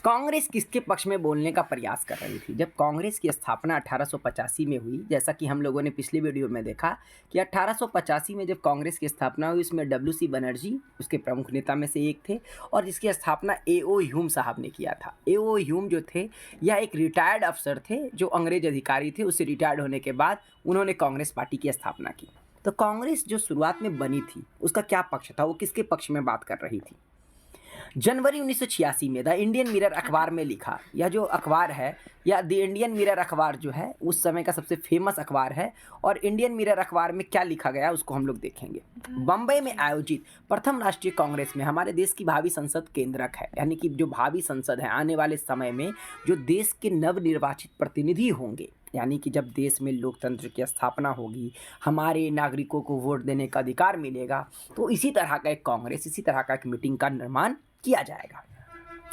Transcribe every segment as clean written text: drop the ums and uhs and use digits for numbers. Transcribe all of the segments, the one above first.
कांग्रेस किसके पक्ष में बोलने का प्रयास कर रही थी? जब कांग्रेस की स्थापना 1885 में हुई, जैसा कि हम लोगों ने पिछले वीडियो में देखा कि 1885 में जब कांग्रेस की स्थापना हुई, उसमें डब्ल्यू.सी. बनर्जी उसके प्रमुख नेता में से एक थे और जिसकी स्थापना ए.ओ. ह्यूम साहब ने किया था। ए.ओ. ह्यूम जो थे, यह एक रिटायर्ड अफसर थे जो अंग्रेज अधिकारी थे। उससे रिटायर्ड होने के बाद उन्होंने कांग्रेस पार्टी की स्थापना की। तो कांग्रेस जो शुरुआत में बनी थी, उसका क्या पक्ष था? वो किसके पक्ष में बात कर रही थी? जनवरी 1986 में द इंडियन मिरर अखबार में लिखा, यह जो अखबार है या द इंडियन मिरर अखबार जो है उस समय का सबसे फेमस अखबार है। और इंडियन मिरर अखबार में क्या लिखा गया उसको हम लोग देखेंगे। बम्बई में आयोजित प्रथम राष्ट्रीय कांग्रेस में हमारे देश की भावी संसद केंद्रक है, यानी कि जो भावी संसद है आने वाले समय में जो देश के नवनिर्वाचित प्रतिनिधि होंगे, यानी कि जब देश में लोकतंत्र की स्थापना होगी, हमारे नागरिकों को वोट देने का अधिकार मिलेगा, तो इसी तरह का एक कांग्रेस, इसी तरह का एक मीटिंग का निर्माण किया जाएगा।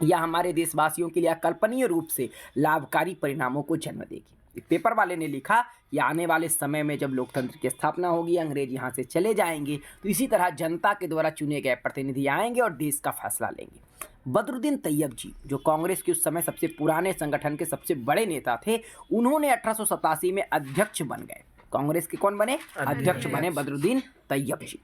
यह हमारे देशवासियों के लिए अकल्पनीय रूप से लाभकारी परिणामों को जन्म देगी। एक पेपर वाले ने लिखा कि आने वाले समय में जब लोकतंत्र की स्थापना होगी, अंग्रेज यहाँ से चले जाएंगे, तो इसी तरह जनता के द्वारा चुने गए प्रतिनिधि आएंगे और देश का फैसला लेंगे। बदरुद्दीन तैयब जी, जो कांग्रेस के उस समय सबसे पुराने संगठन के सबसे बड़े नेता थे, उन्होंने 1887 में अध्यक्ष बन गए। कांग्रेस के कौन बने? अध्यक्ष बने बदरुद्दीन तैयब जी।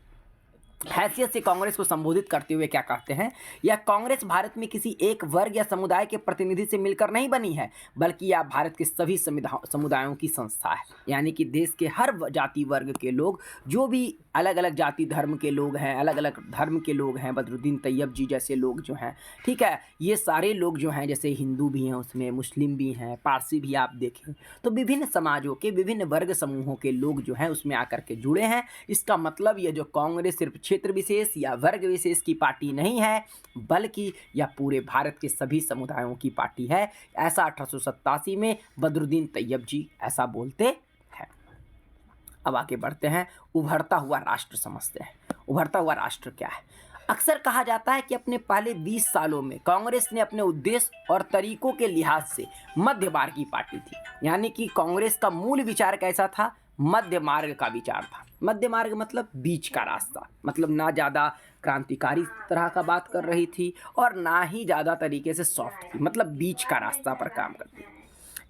हैसियत से कांग्रेस को संबोधित करते हुए क्या कहते हैं? यह कांग्रेस भारत में किसी एक वर्ग या समुदाय के प्रतिनिधि से मिलकर नहीं बनी है, बल्कि यह भारत के सभी समुदायों की संस्था है। यानी कि देश के हर जाति वर्ग के लोग, जो भी अलग अलग जाति धर्म के लोग हैं, अलग अलग धर्म के लोग हैं, बदरुद्दीन तैयब जी जैसे लोग जो हैं, ठीक है, ये सारे लोग जो हैं, जैसे हिंदू भी हैं उसमें, मुस्लिम भी हैं, पारसी भी आप देखें, तो विभिन्न समाजों के विभिन्न वर्ग समूहों के लोग जो हैं उसमें आकर के जुड़े हैं। इसका मतलब ये जो कांग्रेस सिर्फ क्षेत्र विशेष या वर्ग विशेष की पार्टी नहीं है, बल्कि यह पूरे भारत के सभी समुदायों की पार्टी है। ऐसा 1887 में बदरुद्दीन तैयब जी ऐसा बोलते हैं। अब आगे बढ़ते हैं, उभरता हुआ राष्ट्र समझते हैं। उभरता हुआ राष्ट्र क्या है? अक्सर कहा जाता है कि अपने पहले 20 सालों में कांग्रेस ने अपने उद्देश्य और तरीकों के लिहाज से मध्य मार्ग की पार्टी थी। यानी कि कांग्रेस का मूल विचार कैसा था? मध्य मार्ग का विचार था। मध्य मार्ग मतलब बीच का रास्ता, मतलब ना ज़्यादा क्रांतिकारी तरह का बात कर रही थी और ना ही ज़्यादा तरीके से सॉफ्ट थी, मतलब बीच का रास्ता पर काम करती थी।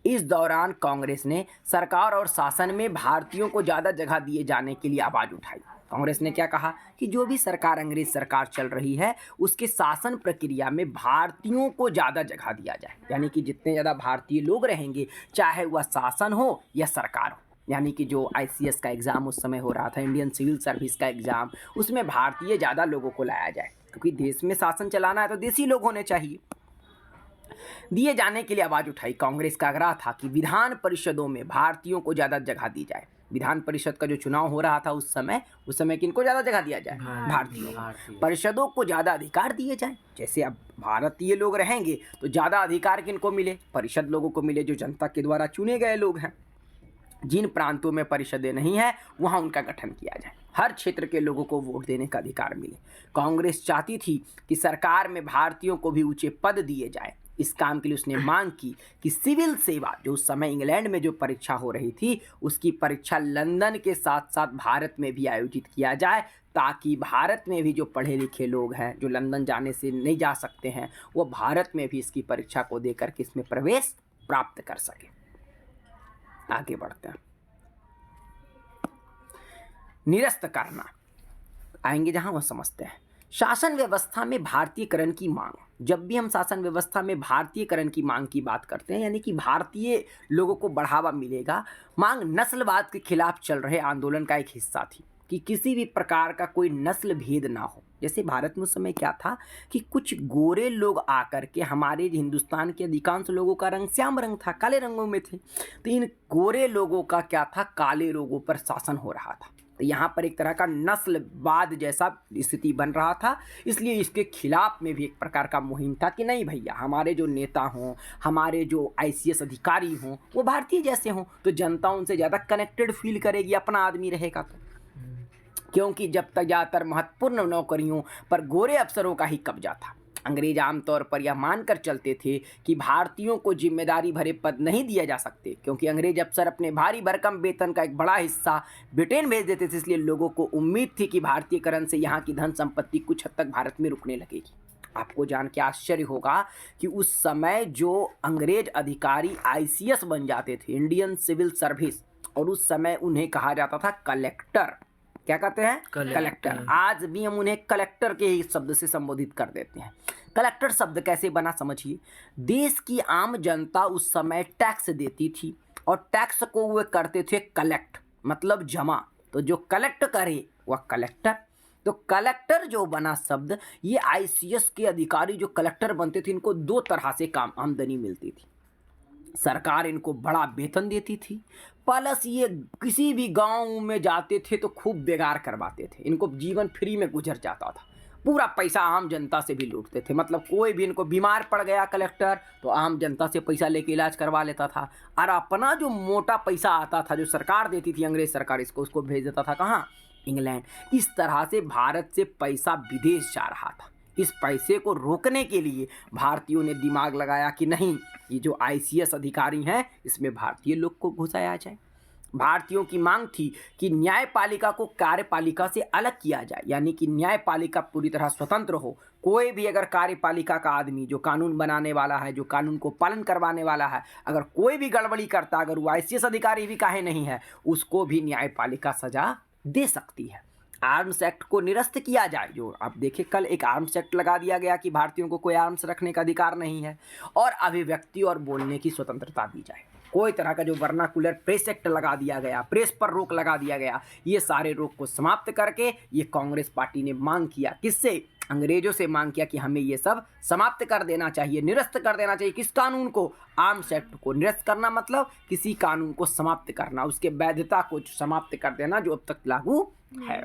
इस दौरान कांग्रेस ने सरकार और शासन में भारतीयों को ज़्यादा जगह दिए जाने के लिए आवाज़ उठाई। कांग्रेस ने क्या कहा कि जो भी सरकार, अंग्रेज सरकार चल रही है, उसके शासन प्रक्रिया में भारतीयों को ज़्यादा जगह दिया जाए। यानी कि जितने ज़्यादा भारतीय लोग रहेंगे, चाहे वह शासन हो या सरकार हो, यानी कि जो ICS का एग्ज़ाम उस समय हो रहा था, इंडियन सिविल सर्विस का एग्ज़ाम, उसमें भारतीय ज़्यादा लोगों को लाया जाए, क्योंकि देश में शासन चलाना है तो देसी लोग होने चाहिए। दिए जाने के लिए आवाज़ उठाई। कांग्रेस का आग्रह था कि विधान परिषदों में भारतीयों को ज़्यादा जगह दी जाए। विधान परिषद का जो चुनाव हो रहा था उस समय किनको ज़्यादा जगह दिया जाए? भारतीयों। परिषदों को ज़्यादा अधिकार दिए जाए। जैसे अब भारतीय लोग रहेंगे तो ज़्यादा अधिकार किनको मिले? परिषद लोगों को मिले, जो जनता के द्वारा चुने गए लोग हैं। जिन प्रांतों में परिषदें नहीं है, वहां उनका गठन किया जाए। हर क्षेत्र के लोगों को वोट देने का अधिकार मिले। कांग्रेस चाहती थी कि सरकार में भारतीयों को भी ऊंचे पद दिए जाए। इस काम के लिए उसने मांग की कि सिविल सेवा, जो उस समय इंग्लैंड में जो परीक्षा हो रही थी, उसकी परीक्षा लंदन के साथ साथ भारत में भी आयोजित किया जाए, ताकि भारत में भी जो पढ़े लिखे लोग हैं, जो लंदन जाने से नहीं जा सकते हैं, वो भारत में भी इसकी परीक्षा को देकर के इसमें प्रवेश प्राप्त कर सके। आगे बढ़ते हैं। निरस्त करना, आएंगे जहां वो समझते हैं। शासन व्यवस्था में भारतीयकरण की मांग। जब भी हम शासन व्यवस्था में भारतीयकरण की मांग की बात करते हैं, यानी कि भारतीय लोगों को बढ़ावा मिलेगा, मांग नस्लवाद के खिलाफ चल रहे आंदोलन का एक हिस्सा थी कि किसी भी प्रकार का कोई नस्ल भेद ना हो। जैसे भारत में उस समय क्या था कि कुछ गोरे लोग आकर के, हमारे हिंदुस्तान के अधिकांश लोगों का रंग श्याम रंग था, काले रंगों में थे, तो इन गोरे लोगों का क्या था? काले लोगों पर शासन हो रहा था। तो यहाँ पर एक तरह का नस्लवाद जैसा स्थिति बन रहा था। इसलिए इसके खिलाफ में भी एक प्रकार का मुहिम था कि नहीं भैया, हमारे जो नेता हों, हमारे जो ICS अधिकारी हों, वो भारतीय जैसे हों, तो जनता उनसे ज़्यादा कनेक्टेड फील करेगी, अपना आदमी रहेगा तो। क्योंकि जब तक ज़्यादातर महत्वपूर्ण नौकरियों पर गोरे अफसरों का ही कब्जा था। अंग्रेज आमतौर पर यह मानकर चलते थे कि भारतीयों को जिम्मेदारी भरे पद नहीं दिए जा सकते, क्योंकि अंग्रेज अफसर अपने भारी भरकम वेतन का एक बड़ा हिस्सा ब्रिटेन भेज देते थे। इसलिए लोगों को उम्मीद थी कि भारतीयकरण से यहाँ की धन संपत्ति कुछ हद तक भारत में रुकने लगेगी। आपको जान के आश्चर्य होगा कि उस समय जो अंग्रेज अधिकारी आईसीएस बन जाते थे, इंडियन सिविल सर्विस, और उस समय उन्हें कहा जाता था कलेक्टर। क्या कहते हैं? कलेक्टर। आज भी हम उन्हें कलेक्टर के ही शब्द से संबोधित कर देते हैं। कलेक्टर शब्द कैसे बना समझिए। देश की आम जनता उस समय टैक्स देती थी और टैक्स को वे करते थे कलेक्ट, मतलब जमा। तो जो कलेक्ट करे वह कलेक्टर। तो कलेक्टर जो बना शब्द, ये आईसीएस के अधिकारी जो कलेक्टर बनते थे, इनको दो तरह से काम आमदनी मिलती थी। सरकार इनको बड़ा वेतन देती थी, प्लस ये किसी भी गांव में जाते थे तो खूब बेगार करवाते थे। इनको जीवन फ्री में गुजर जाता था, पूरा पैसा आम जनता से भी लूटते थे। मतलब कोई भी इनको बीमार पड़ गया कलेक्टर तो आम जनता से पैसा लेके इलाज करवा लेता था, और अपना जो मोटा पैसा आता था जो सरकार देती थी, अंग्रेज सरकार, इसको उसको भेज देता था कहाँ? इंग्लैंड। इस तरह से भारत से पैसा विदेश जा रहा था। इस पैसे को रोकने के लिए भारतीयों ने दिमाग लगाया कि नहीं, ये जो आईसीएस अधिकारी हैं इसमें भारतीय लोग को घुसाया जाए। भारतीयों की मांग थी कि न्यायपालिका को कार्यपालिका से अलग किया जाए, यानी कि न्यायपालिका पूरी तरह स्वतंत्र हो। कोई भी अगर कार्यपालिका का आदमी जो कानून बनाने वाला है, जो कानून को पालन करवाने वाला है, अगर कोई भी गड़बड़ी करता, अगर वो आईसीएस अधिकारी भी काहे नहीं है, उसको भी न्यायपालिका सजा दे सकती है। आर्म्स एक्ट को निरस्त किया जाए। जो आप देखिए, कल एक आर्म्स एक्ट लगा दिया गया कि भारतीयों को कोई आर्म्स रखने का अधिकार नहीं है, और अभिव्यक्ति और बोलने की स्वतंत्रता दी जाए। कोई तरह का जो वर्नाकुलर प्रेस एक्ट लगा दिया गया, प्रेस पर रोक लगा दिया गया, ये सारे रोक को समाप्त करके ये कांग्रेस पार्टी ने मांग किया। किससे? अंग्रेजों से मांग किया कि हमें ये सब समाप्त कर देना चाहिए, निरस्त कर देना चाहिए। किस कानून को? आर्म्स एक्ट को। निरस्त करना मतलब किसी कानून को समाप्त करना, उसके वैधता को समाप्त कर देना जो अब तक लागू है।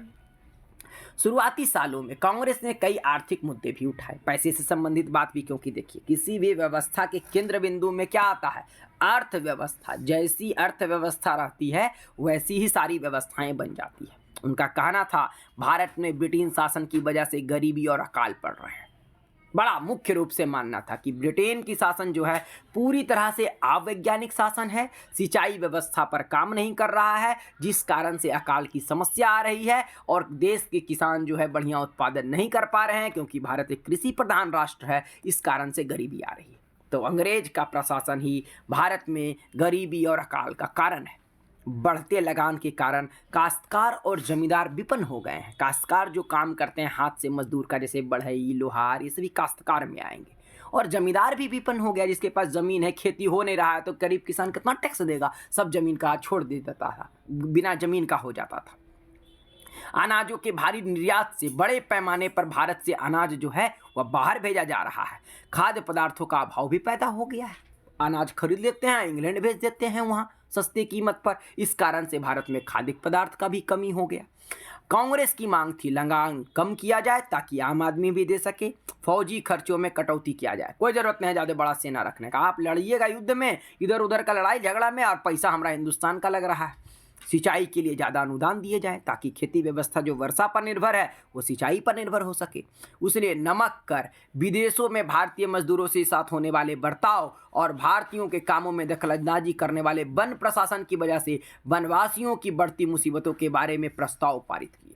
शुरुआती सालों में कांग्रेस ने कई आर्थिक मुद्दे भी उठाए, पैसे से संबंधित बात भी, क्योंकि देखिए किसी भी व्यवस्था के केंद्र बिंदु में क्या आता है? अर्थव्यवस्था। जैसी अर्थव्यवस्था रहती है वैसी ही सारी व्यवस्थाएं बन जाती है। उनका कहना था भारत में ब्रिटेन शासन की वजह से गरीबी और अकाल पड़ रहे हैं। बड़ा मुख्य रूप से मानना था कि ब्रिटेन की शासन जो है पूरी तरह से अवैज्ञानिक शासन है, सिंचाई व्यवस्था पर काम नहीं कर रहा है, जिस कारण से अकाल की समस्या आ रही है, और देश के किसान जो है बढ़िया उत्पादन नहीं कर पा रहे हैं, क्योंकि भारत एक कृषि प्रधान राष्ट्र है, इस कारण से गरीबी आ रही है। तो अंग्रेज का प्रशासन ही भारत में गरीबी और अकाल का कारण है। बढ़ते लगान के कारण काश्तकार और जमींदार विपन्न हो गए हैं। काश्तकार जो काम करते हैं हाथ से मजदूर का, जैसे बढ़ई, लोहार, ये सभी काश्तकार में आएंगे। और जमींदार भी विपन्न हो गया, जिसके पास ज़मीन है, खेती हो नहीं रहा है, तो गरीब किसान कितना टैक्स देगा? सब जमीन का छोड़ देता था, बिना जमीन का हो जाता था। अनाजों के भारी निर्यात से बड़े पैमाने पर भारत से अनाज जो है वह बाहर भेजा जा रहा है। खाद्य पदार्थों का अभाव भी पैदा हो गया है। अनाज खरीद लेते हैं, इंग्लैंड भेज देते हैं वहाँ सस्ते कीमत पर। इस कारण से भारत में खाद्य पदार्थ का भी कमी हो गया। कांग्रेस की मांग थी लगान कम किया जाए ताकि आम आदमी भी दे सके। फौजी खर्चों में कटौती किया जाए। कोई ज़रूरत नहीं है ज़्यादा बड़ा सेना रखने का, आप लड़िएगा युद्ध में, इधर उधर का लड़ाई झगड़ा में, और पैसा हमारा हिंदुस्तान का लग रहा है। सिंचाई के लिए ज़्यादा अनुदान दिए जाएं ताकि खेती व्यवस्था जो वर्षा पर निर्भर है वो सिंचाई पर निर्भर हो सके। उसने नमक कर, विदेशों में भारतीय मजदूरों से साथ होने वाले बर्ताव और भारतीयों के कामों में दखलंदाजी करने वाले वन प्रशासन की वजह से वनवासियों की बढ़ती मुसीबतों के बारे में प्रस्ताव पारित किए।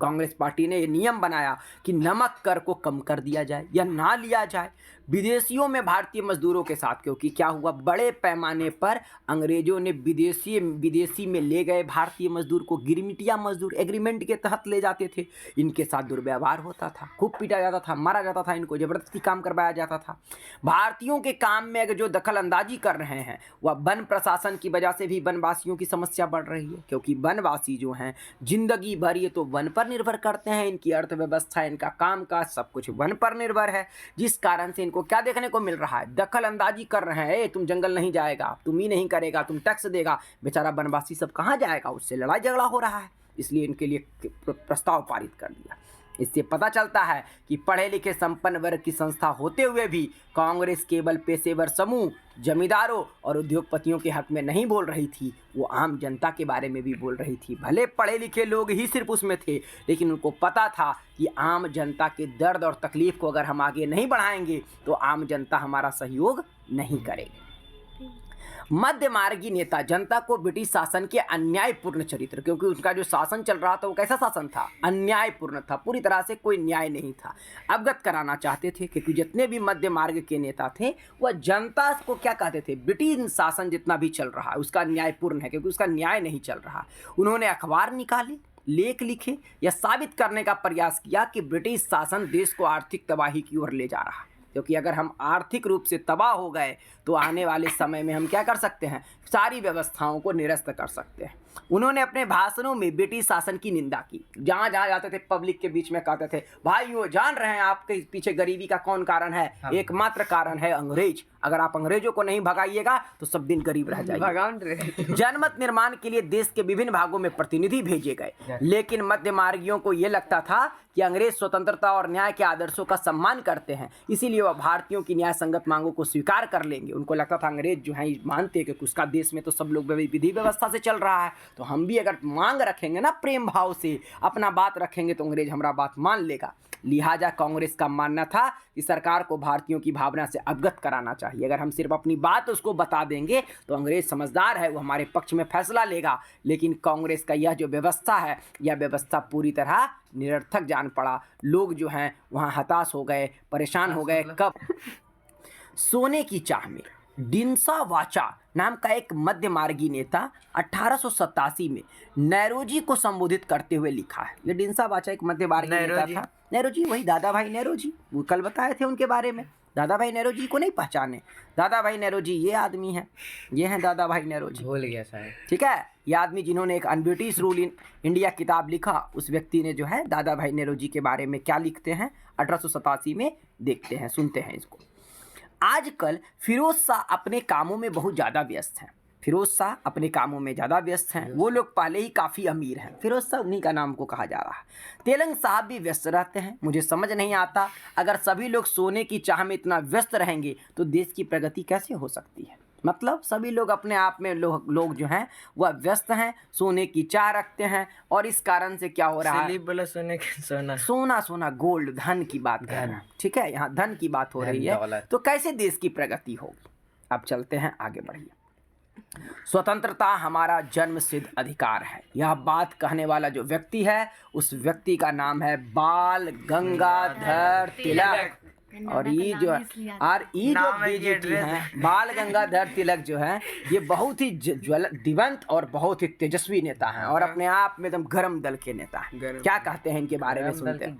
कांग्रेस पार्टी ने यह नियम बनाया कि नमक कर को कम कर दिया जाए या ना लिया जाए विदेशियों में भारतीय मजदूरों के साथ, क्योंकि क्या हुआ, बड़े पैमाने पर अंग्रेजों ने विदेशी में ले गए भारतीय मजदूर को। गिरमिटिया मजदूर एग्रीमेंट के तहत ले जाते थे, इनके साथ दुर्व्यवहार होता था, खूब पीटा जाता था, मारा जाता था, इनको जबरदस्ती काम करवाया जाता था। भारतीयों के काम में अगर जो दखल अंदाजी कर रहे हैं वह वन प्रशासन की वजह से भी वनवासियों की समस्या बढ़ रही है, क्योंकि वनवासी जो हैं जिंदगी भर ये तो वन पर निर्भर करते हैं। इनकी अर्थव्यवस्था, इनका काम काज सब कुछ वन पर निर्भर है, जिस कारण से इनको क्या देखने को मिल रहा है, दखल अंदाजी कर रहे हैं। तुम जंगल नहीं जाएगा, तुम ही नहीं करेगा, तुम टैक्स देगा, बेचारा वनवासी सब कहाँ जाएगा, उससे लड़ाई झगड़ा हो रहा है। इसलिए इनके लिए प्रस्ताव पारित कर दिया। इससे पता चलता है कि पढ़े लिखे संपन्न वर्ग की संस्था होते हुए भी कांग्रेस केवल पेशेवर समूह, जमींदारों और उद्योगपतियों के हक में नहीं बोल रही थी, वो आम जनता के बारे में भी बोल रही थी। भले पढ़े लिखे लोग ही सिर्फ उसमें थे, लेकिन उनको पता था कि आम जनता के दर्द और तकलीफ को अगर हम आगे नहीं बढ़ाएंगे तो आम जनता हमारा सहयोग नहीं करेगी। मध्य मार्गी नेता जनता को ब्रिटिश शासन के अन्यायपूर्ण चरित्र, क्योंकि उनका जो शासन चल रहा था वो कैसा शासन था, अन्यायपूर्ण था, पूरी तरह से कोई न्याय नहीं था, अवगत कराना चाहते थे। क्योंकि जितने भी मध्य मार्ग के नेता थे वह जनता को क्या कहते थे, ब्रिटिश शासन जितना भी चल रहा है उसका अन्यायपूर्ण है, क्योंकि उसका न्याय नहीं चल रहा। उन्होंने अखबार निकाले, लेख लिखे, यह साबित करने का प्रयास किया कि ब्रिटिश शासन देश को आर्थिक तबाही की ओर ले जा रहा है। क्योंकि अगर हम आर्थिक रूप से तबाह हो गए तो आने वाले समय में हम क्या कर सकते हैं, सारी व्यवस्थाओं को निरस्त कर सकते हैं। उन्होंने अपने भाषणों में ब्रिटिश शासन की निंदा की। जहाँ जहाँ जाते थे पब्लिक के बीच में कहते थे, भाइयों जान रहे हैं आपके पीछे गरीबी का कौन कारण है, एकमात्र कारण है अंग्रेज। अगर आप अंग्रेजों को नहीं भगाइएगा तो सब दिन गरीब रह जाएंगे। जनमत निर्माण के लिए देश के विभिन्न भागों में प्रतिनिधि भेजे गए, लेकिन मध्य मार्गियों को यह लगता था कि अंग्रेज स्वतंत्रता और न्याय के आदर्शों का सम्मान करते हैं, इसीलिए वह भारतीयों की न्याय संगत मांगों को स्वीकार कर लेंगे। उनको लगता था अंग्रेज जो है मानते हैं कि उसका देश में तो सब लोग विधि व्यवस्था से चल रहा है, तो हम भी अगर मांग रखेंगे ना, प्रेम भाव से अपना बात रखेंगे तो अंग्रेज हमारा बात मान लेगा। लिहाजा कांग्रेस का मानना था कि सरकार को भारतीयों की भावना से अवगत कराना चाहिए। अगर हम सिर्फ अपनी बात उसको बता देंगे तो अंग्रेज समझदार है, वो हमारे पक्ष में फैसला लेगा। लेकिन कांग्रेस का यह जो व्यवस्था है, यह व्यवस्था पूरी तरह निरर्थक जान पड़ा। लोग जो हैं वहाँ हताश हो गए, परेशान हो गए। कब? सोने की चाह में डिंसा वाचा नाम का एक मध्य मार्गी नेता 1887 में नेरोजी को संबोधित करते हुए लिखा है। ये डिंसा वाचा एक मध्य मार्गी नेता था। नेरोजी वही दादा भाई नेरोजी, वो कल बताए थे उनके बारे में। दादा भाई नेरोजी को नहीं पहचाने? दादा भाई नेरोजी ये आदमी है, ये हैं दादा भाई नेरोजी। भूल गया शायद। ठीक है, ये आदमी जिन्होंने एक अनब्रिटिश रूल इन इंडिया किताब लिखा, उस व्यक्ति ने जो है दादा भाई नेरोजी के बारे में क्या लिखते हैं 1887 में, देखते हैं, सुनते हैं इसको। आजकल फिरोज शाह अपने कामों में बहुत ज़्यादा व्यस्त हैं। फिरोज शाह अपने कामों में ज़्यादा व्यस्त हैं। वो लोग पहले ही काफ़ी अमीर हैं। फिरोज शाह उन्हीं का नाम को कहा जा रहा है। तेलंग साहब भी व्यस्त रहते हैं। मुझे समझ नहीं आता, अगर सभी लोग सोने की चाह में इतना व्यस्त रहेंगे तो देश की प्रगति कैसे हो सकती है। मतलब सभी लोग अपने आप में लोग जो हैं वह व्यस्त हैं, सोने की चाह रखते हैं, और इस कारण से क्या हो रहा है, बोला सोने की सोना गोल्ड, धन की बात कर रहे हैं। ठीक है, यहाँ धन की बात हो रही है, तो कैसे देश की प्रगति होगी। अब चलते हैं आगे, बढ़िए। स्वतंत्रता हमारा जन्मसिद्ध अधिकार है, यह बात कहने वाला जो व्यक्ति है उस व्यक्ति का नाम है बाल गंगाधर तिलक। और ये जो बीजेटी हैं, बाल गंगाधर तिलक जो है, ये बहुत ही दिवंत और बहुत ही तेजस्वी नेता हैं, और अपने आप में एकदम गरम दल के नेता हैं। क्या कहते हैं इनके बारे में, सुनते हैं।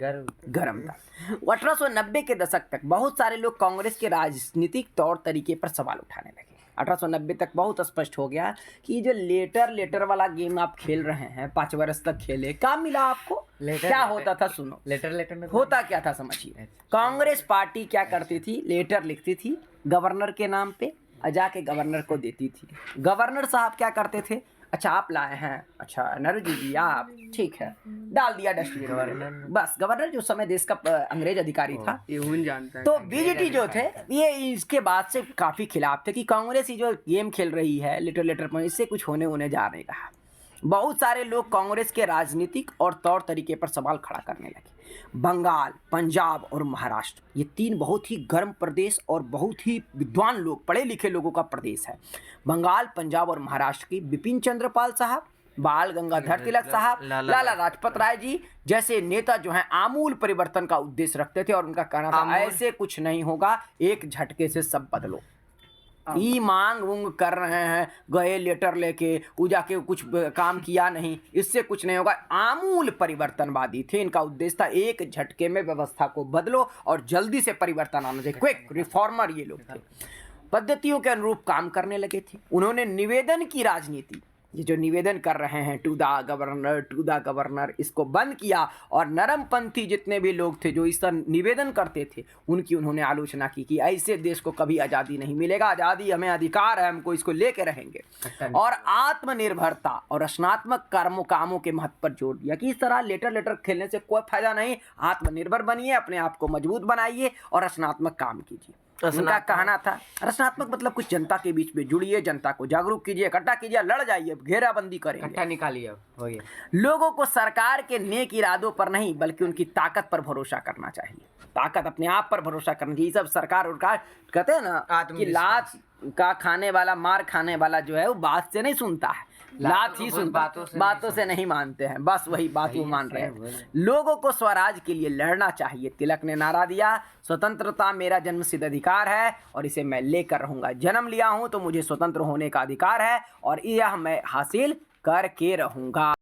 गरम दल। 1890 के दशक तक बहुत सारे लोग कांग्रेस के राजनीतिक तौर तरीके पर सवाल उठाने लगे। 1890 तक बहुत स्पष्ट हो गया कि जो लेटर वाला गेम आप खेल रहे हैं, 5 वर्ष तक खेले, क्या मिला आपको, क्या होता था, सुनो। लेटर में होता क्या था समझिए। कांग्रेस पार्टी क्या करती थी, लेटर लिखती थी गवर्नर के नाम पे, जाके गवर्नर को देती थी। गवर्नर साहब क्या करते थे, अच्छा आप लाए हैं, अच्छा नरोजी जी आप, ठीक है, डाल दिया डस्टबिन में। बस गवर्नर जो समय देश का अंग्रेज अधिकारी था, ये जानता है। तो बीजेटी जो थे ये इसके बाद से काफ़ी खिलाफ थे कि कांग्रेस ही जो गेम खेल रही है लेटर पर, इससे कुछ होने जा नहीं रहा। बहुत सारे लोग कांग्रेस के राजनीतिक और तौर तरीके पर सवाल खड़ा करने लगे। बंगाल, पंजाब और महाराष्ट्र, ये 3 बहुत ही गर्म प्रदेश और बहुत ही विद्वान लोग, पढ़े लिखे लोगों का प्रदेश है। बंगाल, पंजाब और महाराष्ट्र की बिपिन चंद्र पाल साहब, बाल गंगाधर तिलक साहब, लाला लाजपत राय जी जैसे नेता जो हैं आमूल परिवर्तन का उद्देश्य रखते थे, और उनका कहना था ऐसे कुछ नहीं होगा, एक झटके से सब बदलो। ई मांग उंग कर रहे हैं, गए लेटर लेके, वो जाके कुछ काम किया नहीं, इससे कुछ नहीं होगा। आमूल परिवर्तनवादी थे, इनका उद्देश्य था एक झटके में व्यवस्था को बदलो और जल्दी से परिवर्तन आना चाहिए। क्विक रिफॉर्मर ये लोग थे, पद्धतियों के अनुरूप काम करने लगे थे। उन्होंने निवेदन की राजनीति, ये जो निवेदन कर रहे हैं टू द गवर्नर, इसको बंद किया, और नरमपंथी जितने भी लोग थे जो इस तरह निवेदन करते थे उनकी उन्होंने आलोचना की कि ऐसे देश को कभी आज़ादी नहीं मिलेगा, आज़ादी हमें अधिकार है, हमको इसको लेके रहेंगे। और आत्मनिर्भरता और रचनात्मक कामों के महत्व पर जोर दिया कि इस तरह लेटर खेलने से कोई फायदा नहीं, आत्मनिर्भर बनिए, अपने आप को मजबूत बनाइए और रचनात्मक काम कीजिए। उनका कहना था रचनात्मक मतलब कुछ जनता के बीच में जुड़िए, जनता को जागरूक कीजिए, इकट्ठा कीजिए, लड़ जाइए, घेराबंदी करेंगे, इकट्ठा निकालिए, हो गया। लोगों को सरकार के नेक इरादों पर नहीं बल्कि उनकी ताकत पर भरोसा करना चाहिए। ताकत अपने आप पर भरोसा करना चाहिए। सब सरकार कहते हैं ना कि का खाने वाला, मार खाने वाला जो है वो बात से नहीं सुनता है, लात ही सुनता, बातों से नहीं मानते हैं, बस वही बात वो मान रहे हैं। लोगों को स्वराज के लिए लड़ना चाहिए। तिलक ने नारा दिया, स्वतंत्रता मेरा जन्मसिद्ध अधिकार है और इसे मैं लेकर रहूंगा। जन्म लिया हूं तो मुझे स्वतंत्र होने का अधिकार है और यह मैं हासिल करके रहूंगा।